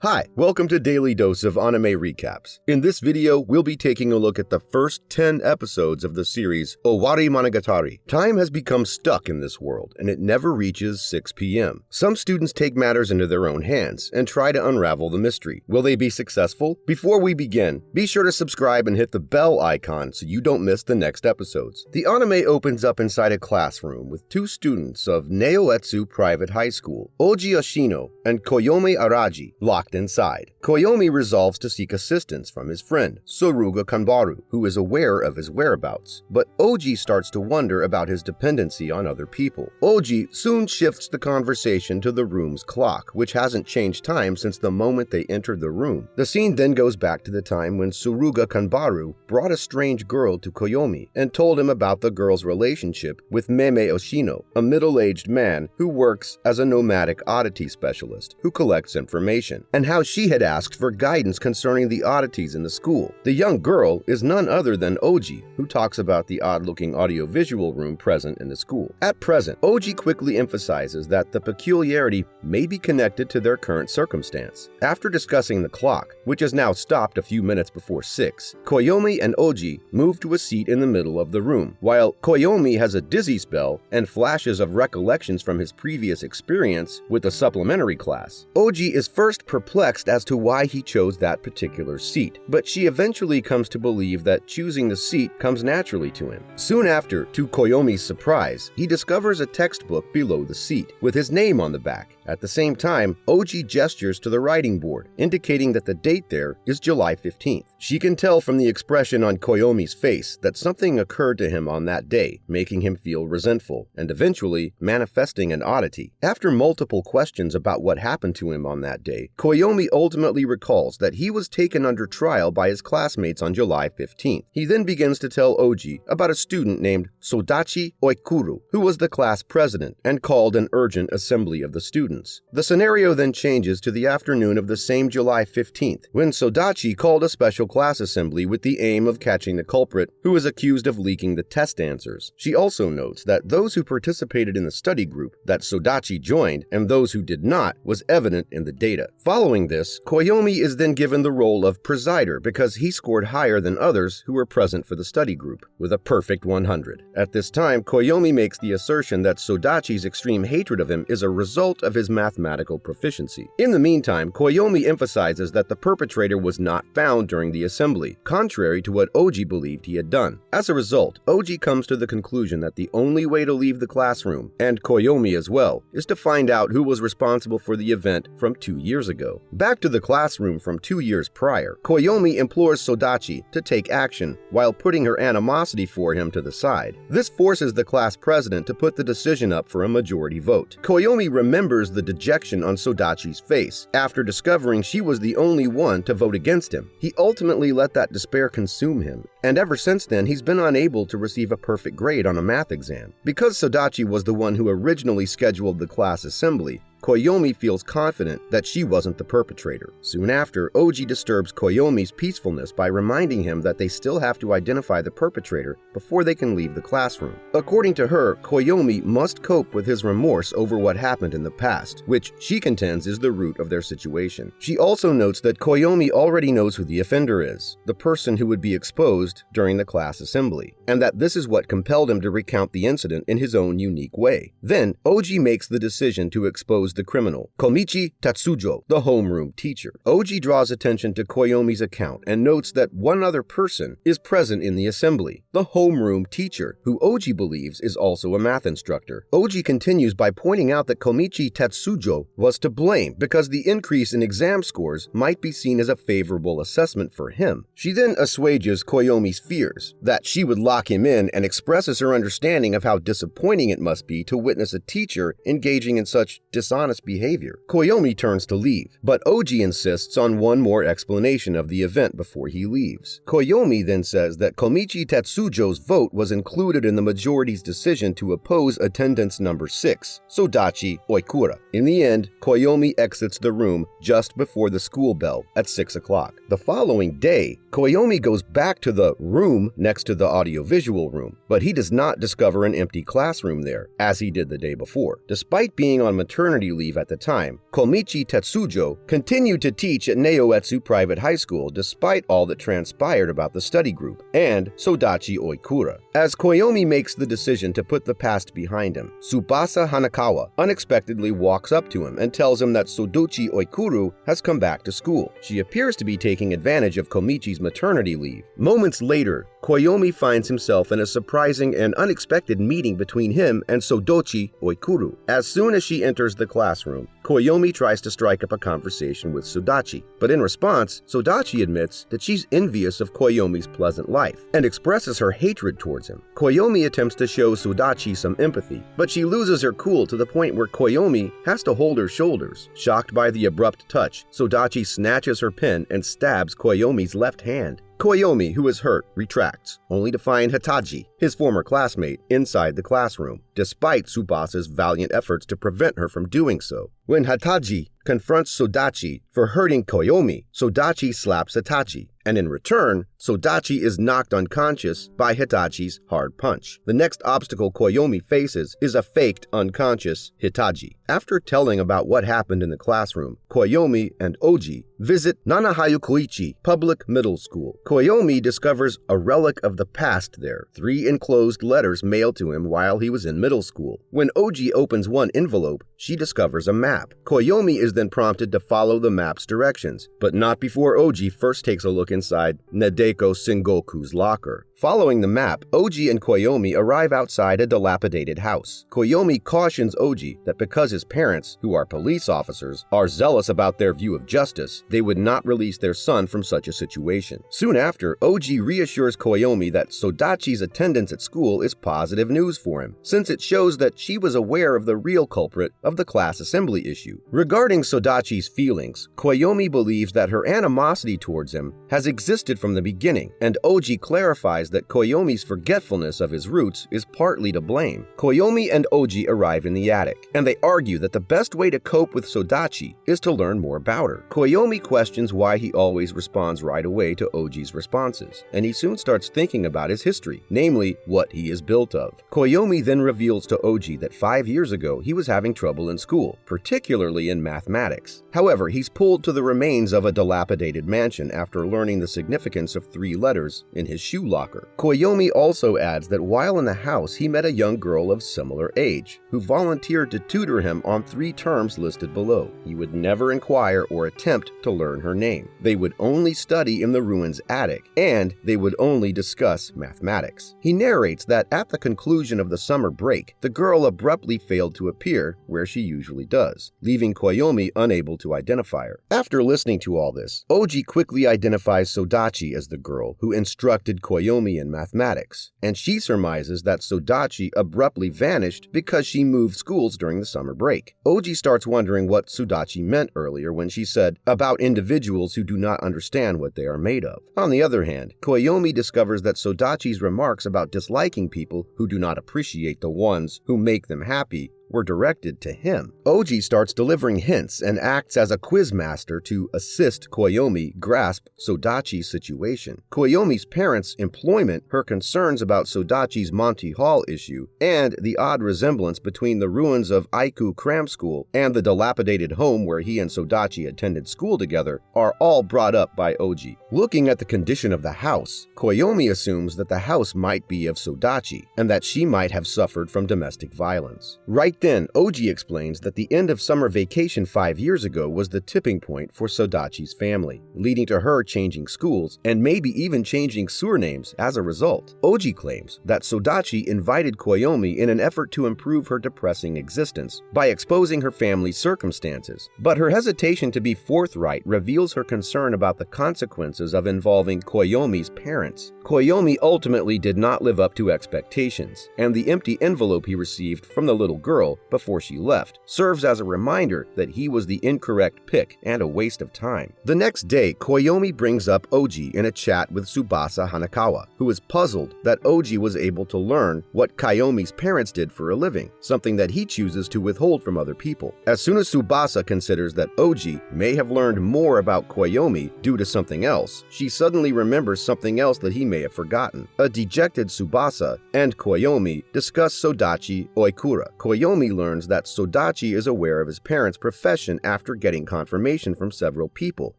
Hi, welcome to Daily Dose of Anime Recaps. In this video, we'll be taking a look at the first 10 episodes of the series Owarimonogatari. Time has become stuck in this world, and it never reaches 6 p.m. Some students take matters into their own hands and try to unravel the mystery. Will they be successful? Before we begin, be sure to subscribe and hit the bell icon so you don't miss the next episodes. The anime opens up inside a classroom with two students of Naoetsu Private High School, Ougi Oshino and Koyomi Araragi, locked inside. Koyomi resolves to seek assistance from his friend, Suruga Kanbaru, who is aware of his whereabouts. But Ougi starts to wonder about his dependency on other people. Ougi soon shifts the conversation to the room's clock, which hasn't changed time since the moment they entered the room. The scene then goes back to the time when Suruga Kanbaru brought a strange girl to Koyomi and told him about the girl's relationship with Ougi Oshino, a middle-aged man who works as a nomadic oddity specialist who collects information, and how she had asked for guidance concerning the oddities in the school. The young girl is none other than Ougi, who talks about the odd-looking audiovisual room present in the school. At present, Ougi quickly emphasizes that the peculiarity may be connected to their current circumstance. After discussing the clock, which has now stopped a few minutes before 6, Koyomi and Ougi move to a seat in the middle of the room. While Koyomi has a dizzy spell and flashes of recollections from his previous experience with a supplementary class, Ougi is first perplexed as to why he chose that particular seat, but she eventually comes to believe that choosing the seat comes naturally to him. Soon after, to Koyomi's surprise, he discovers a textbook below the seat, with his name on the back. At the same time, Ougi gestures to the writing board, indicating that the date there is July 15th. She can tell from the expression on Koyomi's face that something occurred to him on that day, making him feel resentful, and eventually manifesting an oddity. After multiple questions about what happened to him on that day, Koyomi ultimately recalls that he was taken under trial by his classmates on July 15th. He then begins to tell Ougi about a student named Sodachi Oikuru, who was the class president and called an urgent assembly of the students. The scenario then changes to the afternoon of the same July 15th, when Sodachi called a special class assembly with the aim of catching the culprit, who is accused of leaking the test answers. She also notes that those who participated in the study group that Sodachi joined and those who did not was evident in the data. Following this, Koyomi is then given the role of presider because he scored higher than others who were present for the study group, with a perfect 100. At this time, Koyomi makes the assertion that Sodachi's extreme hatred of him is a result of his mathematical proficiency. In the meantime, Koyomi emphasizes that the perpetrator was not found during the assembly, contrary to what Ougi believed he had done. As a result, Ougi comes to the conclusion that the only way to leave the classroom, and Koyomi as well, is to find out who was responsible for the event from 2 years ago. Back to the classroom from 2 years prior, Koyomi implores Sodachi to take action while putting her animosity for him to the side. This forces the class president to put the decision up for a majority vote. Koyomi remembers the dejection on Sodachi's face after discovering she was the only one to vote against him. He ultimately let that despair consume him, and ever since then he's been unable to receive a perfect grade on a math exam. Because Sodachi was the one who originally scheduled the class assembly, Koyomi feels confident that she wasn't the perpetrator. Soon after, Ougi disturbs Koyomi's peacefulness by reminding him that they still have to identify the perpetrator before they can leave the classroom. According to her, Koyomi must cope with his remorse over what happened in the past, which she contends is the root of their situation. She also notes that Koyomi already knows who the offender is, the person who would be exposed during the class assembly, and that this is what compelled him to recount the incident in his own unique way. Then, Ougi makes the decision to expose the criminal, Komichi Tatsujo, the homeroom teacher. Ougi draws attention to Koyomi's account and notes that one other person is present in the assembly, the homeroom teacher, who Ougi believes is also a math instructor. Ougi continues by pointing out that Komichi Tatsujo was to blame because the increase in exam scores might be seen as a favorable assessment for him. She then assuages Koyomi's fears that she would lock him in and expresses her understanding of how disappointing it must be to witness a teacher engaging in such dishonest behavior. Koyomi turns to leave, but Ougi insists on one more explanation of the event before he leaves. Koyomi then says that Komichi Tatsujo's vote was included in the majority's decision to oppose attendance number 6, Sodachi Oikura. In the end, Koyomi exits the room just before the school bell at 6 o'clock. The following day, Koyomi goes back to the room next to the audiovisual room, but he does not discover an empty classroom there, as he did the day before. Despite being on maternity leave at the time, Komichi Tetsujo continued to teach at Naoetsu Private High School despite all that transpired about the study group, and Sodachi Oikura. As Koyomi makes the decision to put the past behind him, Tsubasa Hanakawa unexpectedly walks up to him and tells him that Sodachi Oikuru has come back to school. She appears to be taking advantage of Komichi's maternity leave. Moments later, Koyomi finds himself in a surprising and unexpected meeting between him and Sodachi Oikuru. As soon as she enters the classroom, Koyomi tries to strike up a conversation with Sodachi, but in response, Sodachi admits that she's envious of Koyomi's pleasant life and expresses her hatred towards him. Koyomi attempts to show Sodachi some empathy, but she loses her cool to the point where Koyomi has to hold her shoulders. Shocked by the abrupt touch, Sodachi snatches her pen and stabs Koyomi's left hand. Koyomi, who is hurt, retracts, only to find Hitachi, his former classmate, inside the classroom, despite Tsubasa's valiant efforts to prevent her from doing so. When Hitachi confronts Sodachi for hurting Koyomi, Sodachi slaps Hitachi, and in return, Sodachi is knocked unconscious by Hitachi's hard punch. The next obstacle Koyomi faces is a faked unconscious Hitachi. After telling about what happened in the classroom, Koyomi and Ougi visit Nanahayukoichi Public Middle School. Koyomi discovers a relic of the past there, 3 enclosed letters mailed to him while he was in middle school. When Ougi opens one envelope, she discovers a map. Koyomi is then prompted to follow the map's directions, but not before Ougi first takes a look inside Nadeko Sengoku's locker. Following the map, Ougi and Koyomi arrive outside a dilapidated house. Koyomi cautions Ougi that because his parents, who are police officers, are zealous about their view of justice, they would not release their son from such a situation. Soon after, Ougi reassures Koyomi that Sodachi's attendance at school is positive news for him, since it shows that she was aware of the real culprit of the class assembly issue. Regarding Sodachi's feelings, Koyomi believes that her animosity towards him has existed from the beginning, and Ougi clarifies that Koyomi's forgetfulness of his roots is partly to blame. Koyomi and Ougi arrive in the attic, and they argue that the best way to cope with Sodachi is to learn more about her. Koyomi questions why he always responds right away to Ougi's responses, and he soon starts thinking about his history, namely, what he is built of. Koyomi then reveals to Ougi that 5 years ago he was having trouble in school, particularly in mathematics. However, he's pulled to the remains of a dilapidated mansion after learning the significance of 3 letters in his shoe locker. Koyomi also adds that while in the house he met a young girl of similar age, who volunteered to tutor him on 3 terms listed below. He would never inquire or attempt to learn her name. They would only study in the ruins attic, and they would only discuss mathematics. He narrates that at the conclusion of the summer break, the girl abruptly failed to appear where she usually does, leaving Koyomi unable to identify her. After listening to all this, Ougi quickly identifies Sodachi as the girl who instructed Koyomi in mathematics, and she surmises that Sodachi abruptly vanished because she moved schools during the summer break. Ougi starts wondering what Sodachi meant earlier when she said about individuals who do not understand what they are made of. On the other hand, Koyomi discovers that Sodachi's remarks about disliking people who do not appreciate the ones who make them happy were directed to him. Ougi starts delivering hints and acts as a quizmaster to assist Koyomi grasp Sodachi's situation. Koyomi's parents' employment, her concerns about Sodachi's Monty Hall issue, and the odd resemblance between the ruins of Aiku Cram School and the dilapidated home where he and Sodachi attended school together are all brought up by Ougi. Looking at the condition of the house, Koyomi assumes that the house might be of Sodachi and that she might have suffered from domestic violence. Right then, Ougi explains that the end of summer vacation 5 years ago was the tipping point for Sodachi's family, leading to her changing schools and maybe even changing surnames as a result. Ougi claims that Sodachi invited Koyomi in an effort to improve her depressing existence by exposing her family's circumstances, but her hesitation to be forthright reveals her concern about the consequences of involving Koyomi's parents. Koyomi ultimately did not live up to expectations, and the empty envelope he received from the little girl before she left serves as a reminder that he was the incorrect pick and a waste of time. The next day, Koyomi brings up Ougi in a chat with Tsubasa Hanakawa, who is puzzled that Ougi was able to learn what Koyomi's parents did for a living, something that he chooses to withhold from other people. As soon as Tsubasa considers that Ougi may have learned more about Koyomi due to something else, she suddenly remembers something else that he may have forgotten. A dejected Tsubasa and Koyomi discuss Sodachi Oikura. Koyomi Koyomi learns that Sodachi is aware of his parents' profession after getting confirmation from several people,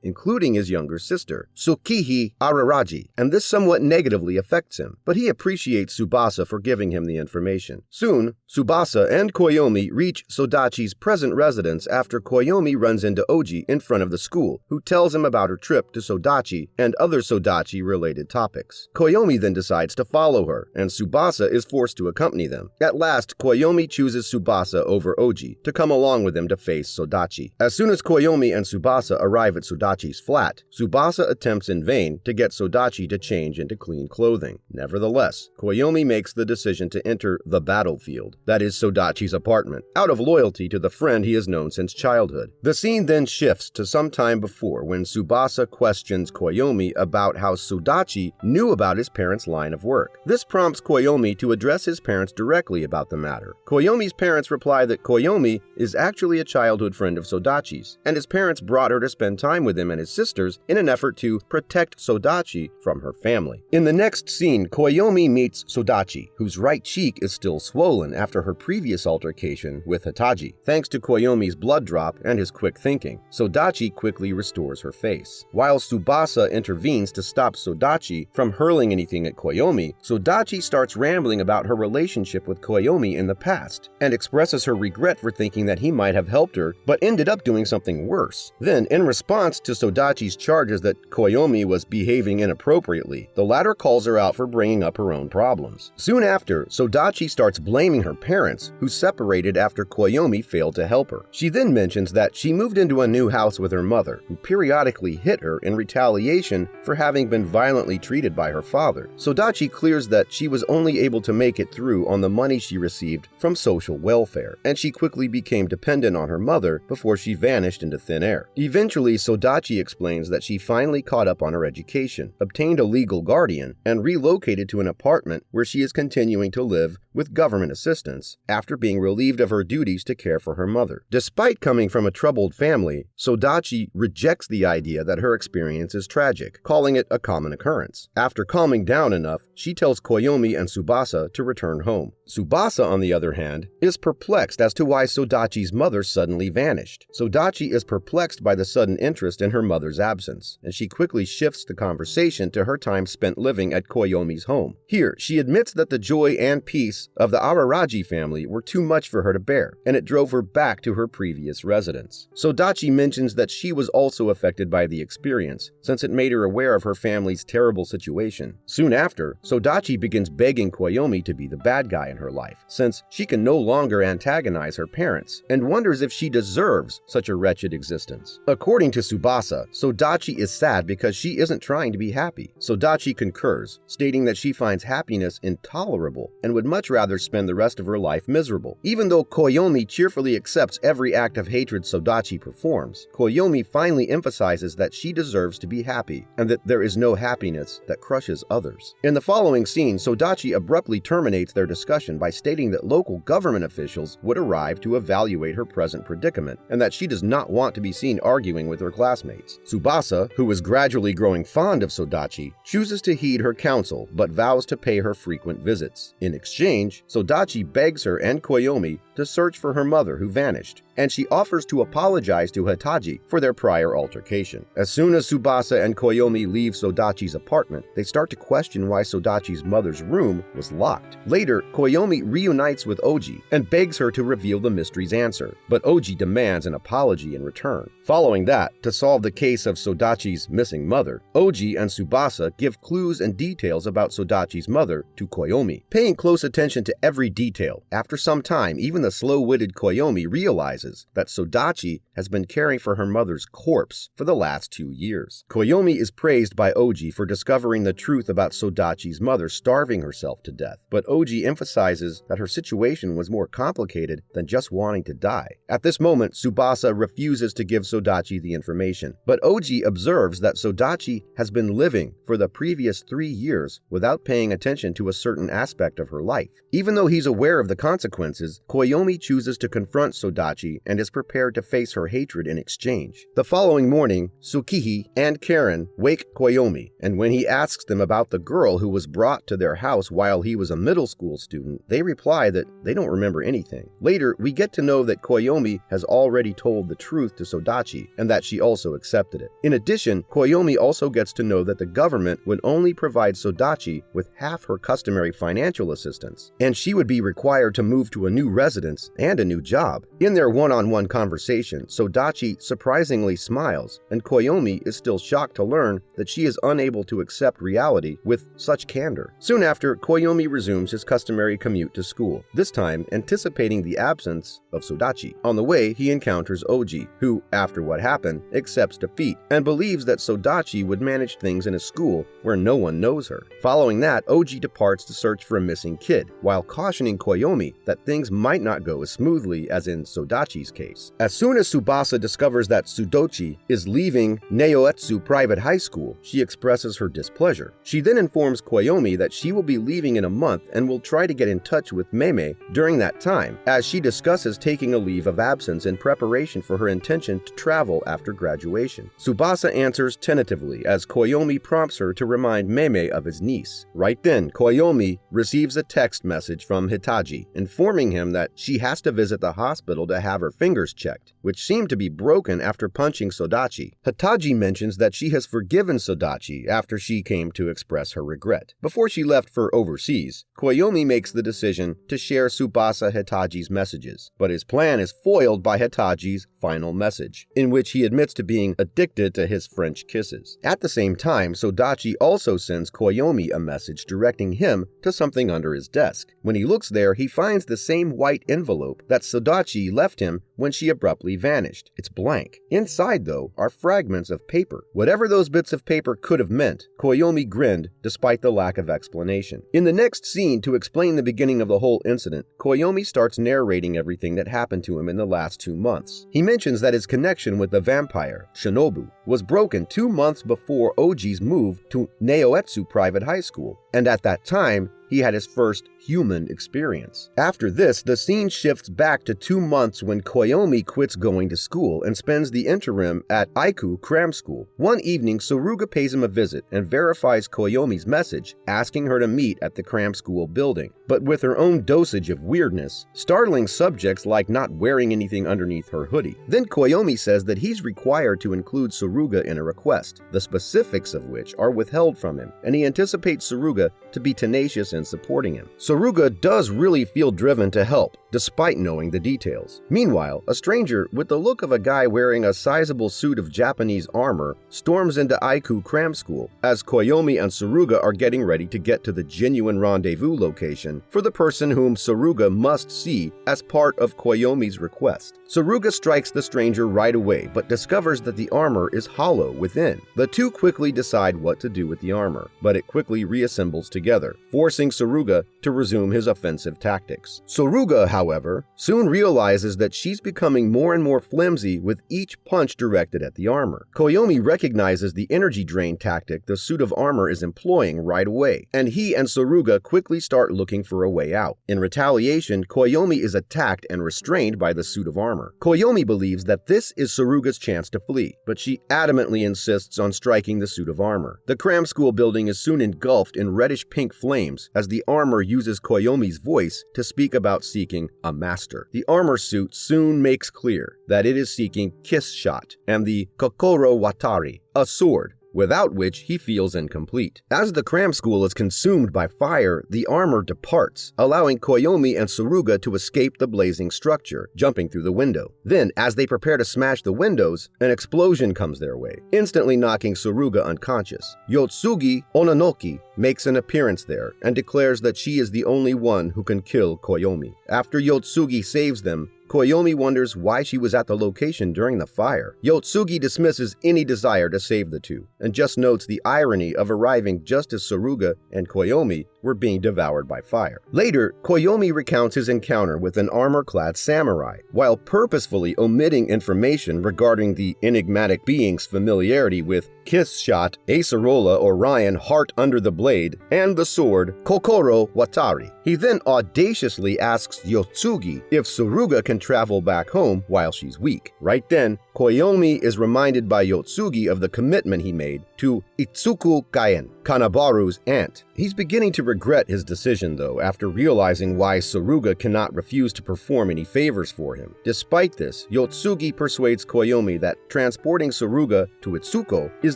including his younger sister, Ougi Araragi, and this somewhat negatively affects him, but he appreciates Tsubasa for giving him the information. Soon, Tsubasa and Koyomi reach Sodachi's present residence after Koyomi runs into Ougi in front of the school, who tells him about her trip to Sodachi and other Sodachi-related topics. Koyomi then decides to follow her, and Tsubasa is forced to accompany them. At last, Koyomi chooses Tsubasa over Ougi to come along with him to face Sodachi. As soon as Koyomi and Tsubasa arrive at Sodachi's flat, Tsubasa attempts in vain to get Sodachi to change into clean clothing. Nevertheless, Koyomi makes the decision to enter the battlefield, that is Sodachi's apartment, out of loyalty to the friend he has known since childhood. The scene then shifts to some time before when Tsubasa questions Koyomi about how Sodachi knew about his parents' line of work. This prompts Koyomi to address his parents directly about the matter. Koyomi's parents reply that Koyomi is actually a childhood friend of Sodachi's, and his parents brought her to spend time with him and his sisters in an effort to protect Sodachi from her family. In the next scene, Koyomi meets Sodachi, whose right cheek is still swollen after her previous altercation with Hitachi. Thanks to Koyomi's blood drop and his quick thinking, Sodachi quickly restores her face. While Tsubasa intervenes to stop Sodachi from hurling anything at Koyomi, Sodachi starts rambling about her relationship with Koyomi in the past, and expresses her regret for thinking that he might have helped her, but ended up doing something worse. Then, in response to Sodachi's charges that Koyomi was behaving inappropriately, the latter calls her out for bringing up her own problems. Soon after, Sodachi starts blaming her parents, who separated after Koyomi failed to help her. She then mentions that she moved into a new house with her mother, who periodically hit her in retaliation for having been violently treated by her father. Sodachi clears that she was only able to make it through on the money she received from social welfare, and she quickly became dependent on her mother before she vanished into thin air. Eventually, Sodachi explains that she finally caught up on her education, obtained a legal guardian, and relocated to an apartment where she is continuing to live with government assistance after being relieved of her duties to care for her mother. Despite coming from a troubled family, Sodachi rejects the idea that her experience is tragic, calling it a common occurrence. After calming down enough, she tells Koyomi and Tsubasa to return home. Tsubasa, on the other hand, is perplexed as to why Sodachi's mother suddenly vanished. Sodachi is perplexed by the sudden interest in her mother's absence, and she quickly shifts the conversation to her time spent living at Koyomi's home. Here, she admits that the joy and peace of the Araragi family were too much for her to bear, and it drove her back to her previous residence. Sodachi mentions that she was also affected by the experience, since it made her aware of her family's terrible situation. Soon after, Sodachi begins begging Koyomi to be the bad guy in her life, since she can no longer antagonize her parents, and wonders if she deserves such a wretched existence. According to Tsubasa, Sodachi is sad because she isn't trying to be happy. Sodachi concurs, stating that she finds happiness intolerable and would much rather spend the rest of her life miserable. Even though Koyomi cheerfully accepts every act of hatred Sodachi performs, Koyomi finally emphasizes that she deserves to be happy, and that there is no happiness that crushes others. In the following scene, Sodachi abruptly terminates their discussion by stating that local government officials would arrive to evaluate her present predicament, and that she does not want to be seen arguing with her classmates. Tsubasa, who is gradually growing fond of Sodachi, chooses to heed her counsel, but vows to pay her frequent visits. In exchange, Sodachi begs her and Koyomi to search for her mother who vanished, and she offers to apologize to Hitachi for their prior altercation. As soon as Tsubasa and Koyomi leave Sodachi's apartment, they start to question why Sodachi's mother's room was locked. Later, Koyomi reunites with Ougi and begs her to reveal the mystery's answer, but Ougi demands an apology in return. Following that, to solve the case of Sodachi's missing mother, Ougi and Tsubasa give clues and details about Sodachi's mother to Koyomi. Paying close attention to every detail, after some time, even the slow-witted Koyomi realizes that Sodachi has been caring for her mother's corpse for the last 2 years. Koyomi is praised by Ougi for discovering the truth about Sodachi's mother starving herself to death, but Ougi emphasizes that her situation was more complicated than just wanting to die. At this moment, Tsubasa refuses to give Sodachi the information, but Ougi observes that Sodachi has been living for the previous 3 years without paying attention to a certain aspect of her life. Even though he's aware of the consequences, Koyomi chooses to confront Sodachi Sodachi and is prepared to face her hatred in exchange. The following morning, Tsukihi and Karen wake Koyomi, and when he asks them about the girl who was brought to their house while he was a middle school student, they reply that they don't remember anything. Later, we get to know that Koyomi has already told the truth to Sodachi and that she also accepted it. In addition, Koyomi also gets to know that the government would only provide Sodachi with half her customary financial assistance, and she would be required to move to a new residence and a new job. In their one-on-one conversation, Sodachi surprisingly smiles, and Koyomi is still shocked to learn that she is unable to accept reality with such candor. Soon after, Koyomi resumes his customary commute to school, this time anticipating the absence of Sodachi. On the way, he encounters Ougi, who, after what happened, accepts defeat and believes that Sodachi would manage things in a school where no one knows her. Following that, Ougi departs to search for a missing kid, while cautioning Koyomi that things might not go as smoothly as in Sodachi's case. As soon as Tsubasa discovers that Tsudochi is leaving Naoetsu Private High School, she expresses her displeasure. She then informs Koyomi that she will be leaving in a month and will try to get in touch with Meme during that time, as she discusses taking a leave of absence in preparation for her intention to travel after graduation. Tsubasa answers tentatively as Koyomi prompts her to remind Meme of his niece. Right then, Koyomi receives a text message from Hitachi informing him that she has to visit the hospital to have her fingers checked, which seem to be broken after punching Sodachi. Hitachi mentions that she has forgiven Sodachi after she came to express her regret. Before she left for overseas, Koyomi makes the decision to share Tsubasa Hitachi's messages, but his plan is foiled by Hitachi's final message, in which he admits to being addicted to his French kisses. At the same time, Sodachi also sends Koyomi a message directing him to something under his desk. When he looks there, he finds the same white envelope that Sodachi left him when she abruptly vanished. It's blank. Inside, though, are fragments of paper. Whatever those bits of paper could have meant, Koyomi grinned despite the lack of explanation. In the next scene, to explain the beginning of the whole incident, Koyomi starts narrating everything that happened to him in the last 2 months. He mentions that his connection with the vampire, Shinobu, was broken 2 months before Ougi's move to Naoetsu Private High School, and at that time, he had his first human experience. After this, the scene shifts back to 2 months when Koyomi quits going to school and spends the interim at Aiku Cram School. One evening, Suruga pays him a visit and verifies Koyomi's message, asking her to meet at the Cram School building, but with her own dosage of weirdness, startling subjects like not wearing anything underneath her hoodie. Then Koyomi says that he's required to include Suruga in a request, the specifics of which are withheld from him, and he anticipates Suruga to be tenacious in supporting him. Suruga does really feel driven to help, despite knowing the details. Meanwhile, a stranger with the look of a guy wearing a sizable suit of Japanese armor storms into Aiku Cram School as Koyomi and Suruga are getting ready to get to the genuine rendezvous location for the person whom Suruga must see as part of Koyomi's request. Suruga strikes the stranger right away, but discovers that the armor is hollow within. The two quickly decide what to do with the armor, but it quickly reassembles together, forcing Suruga to resume his offensive tactics. Suruga, however, soon realizes that she's becoming more and more flimsy with each punch directed at the armor. Koyomi recognizes the energy drain tactic the suit of armor is employing right away, and he and Suruga quickly start looking for a way out. In retaliation, Koyomi is attacked and restrained by the suit of armor. Koyomi believes that this is Suruga's chance to flee, but she adamantly insists on striking the suit of armor. The Cram School building is soon engulfed in reddish-pink flames as the armor uses Koyomi's voice to speak about seeking a master. The armor suit soon makes clear that it is seeking Kiss Shot and the Kokoro Watari, a sword, without which he feels incomplete. As the Cram School is consumed by fire, the armor departs, allowing Koyomi and Suruga to escape the blazing structure, jumping through the window. Then, as they prepare to smash the windows, an explosion comes their way, instantly knocking Suruga unconscious. Yotsugi Ononoki makes an appearance there and declares that she is the only one who can kill Koyomi. After Yotsugi saves them, Koyomi wonders why she was at the location during the fire. Yotsugi dismisses any desire to save the two, and just notes the irony of arriving just as Suruga and Koyomi were being devoured by fire. Later, Koyomi recounts his encounter with an armor-clad samurai, while purposefully omitting information regarding the enigmatic being's familiarity with Kiss Shot, Acerola Orion Heart Under the Blade, and the sword Kokoro Watari. He then audaciously asks Yotsugi if Suruga can travel back home while she's weak. Right then, Koyomi is reminded by Yotsugi of the commitment he made to Itsuku Gaien, Kanbaru's aunt. He's beginning to regret his decision, though, after realizing why Suruga cannot refuse to perform any favors for him. Despite this, Yotsugi persuades Koyomi that transporting Suruga to Itsuko is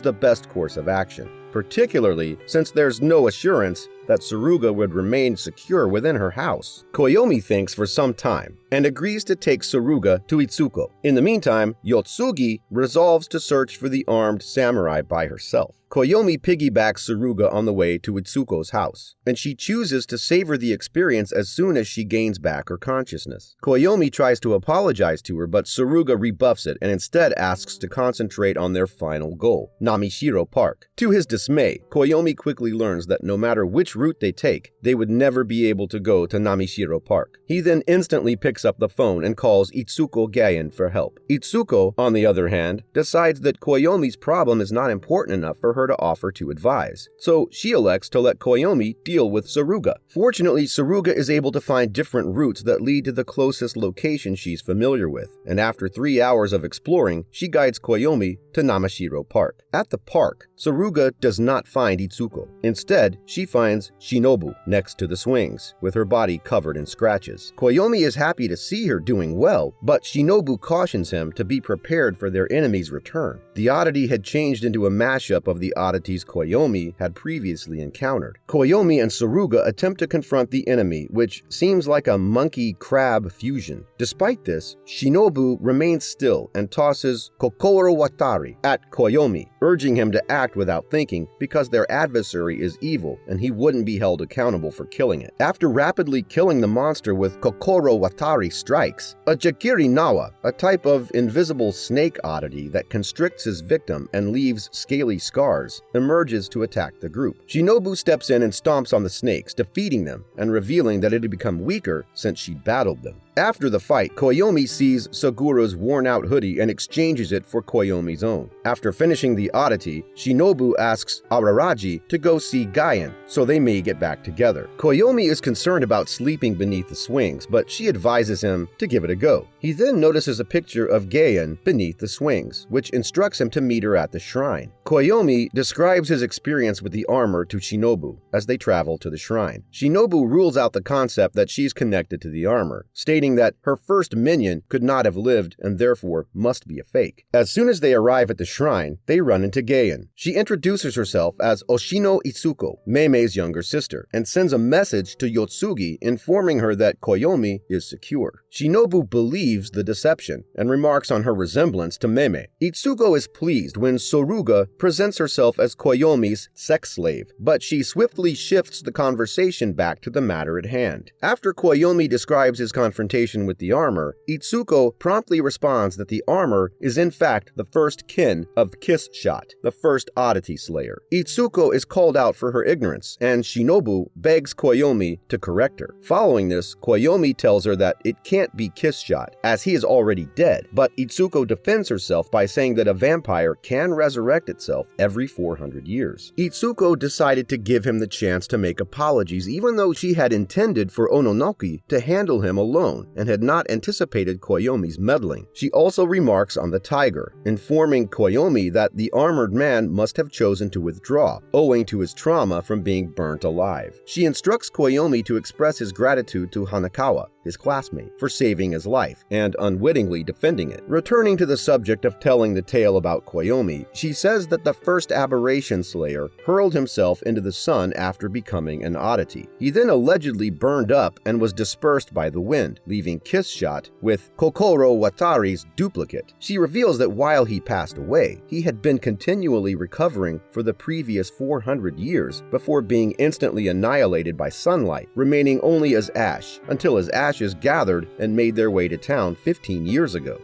the best course of action, particularly since there's no assurance that Suruga would remain secure within her house. Koyomi thinks for some time and agrees to take Suruga to Itsuko. In the meantime, Yotsugi resolves to search for the armed samurai by herself. Koyomi piggybacks Suruga on the way to Itsuko's house, and she chooses to savor the experience as soon as she gains back her consciousness. Koyomi tries to apologize to her, but Suruga rebuffs it and instead asks to concentrate on their final goal, Namishiro Park. To his dismay, Koyomi quickly learns that no matter which route they take, they would never be able to go to Namishiro Park. He then instantly picks up the phone and calls Itsuko Gaien for help. Itsuko, on the other hand, decides that Koyomi's problem is not important enough for her to offer to advise, so she elects to let Koyomi deal with Suruga. Fortunately, Suruga is able to find different routes that lead to the closest location she's familiar with, and after 3 hours of exploring, she guides Koyomi to Namishiro Park. At the park, Suruga does not find Itsuko. Instead, she finds Shinobu next to the swings, with her body covered in scratches. Koyomi is happy to see her doing well, but Shinobu cautions him to be prepared for their enemy's return. The oddity had changed into a mashup of the oddities Koyomi had previously encountered. Koyomi and Suruga attempt to confront the enemy, which seems like a monkey-crab fusion. Despite this, Shinobu remains still and tosses Kokoro Watari at Koyomi, urging him to act without thinking because their adversary is evil and he wouldn't be held accountable for killing it. After rapidly killing the monster with Kokoro Watari strikes, a Jagiri Nawa, a type of invisible snake oddity that constricts his victim and leaves scaly scars, emerges to attack the group. Shinobu steps in and stomps on the snakes, defeating them and revealing that it had become weaker since she battled them. After the fight, Koyomi sees Sagura's worn-out hoodie and exchanges it for Koyomi's own. After finishing the oddity, Shinobu asks Araragi to go see Gaien so they may get back together. Koyomi is concerned about sleeping beneath the swings, but she advises him to give it a go. He then notices a picture of Gaien beneath the swings, which instructs him to meet her at the shrine. Koyomi describes his experience with the armor to Shinobu as they travel to the shrine. Shinobu rules out the concept that she's connected to the armor, stating that her first minion could not have lived and therefore must be a fake. As soon as they arrive at the shrine, they run into Gaien. She introduces herself as Oshino Itsuko, Meime's younger sister, and sends a message to Yotsugi informing her that Koyomi is secure. Shinobu believes the deception and remarks on her resemblance to Meimei. Itsuko is pleased when Suruga presents herself as Koyomi's sex slave, but she swiftly shifts the conversation back to the matter at hand. After Koyomi describes his confrontation with the armor, Itsuko promptly responds that the armor is in fact the first kin of Kiss Shot, the first oddity slayer. Itsuko is called out for her ignorance, and Shinobu begs Koyomi to correct her. Following this, Koyomi tells her that it can't be Kiss Shot, as he is already dead, but Itsuko defends herself by saying that a vampire can resurrect itself every 400 years. Itsuko decided to give him the chance to make apologies, even though she had intended for Ononoki to handle him alone and had not anticipated Koyomi's meddling. She also remarks on the tiger, informing Koyomi that the armored man must have chosen to withdraw, owing to his trauma from being burnt alive. She instructs Koyomi to express his gratitude to Hanakawa, his classmate, for saving his life and unwittingly defending it. Returning to the subject of telling the tale about Koyomi, she says that the first aberration slayer hurled himself into the sun after becoming an oddity. He then allegedly burned up and was dispersed by the wind, leaving Kiss Shot with Kokoro Watari's duplicate. She reveals that while he passed away, he had been continually recovering for the previous 400 years before being instantly annihilated by sunlight, remaining only as ash, until his ashes gathered and made their way to town 15 years ago.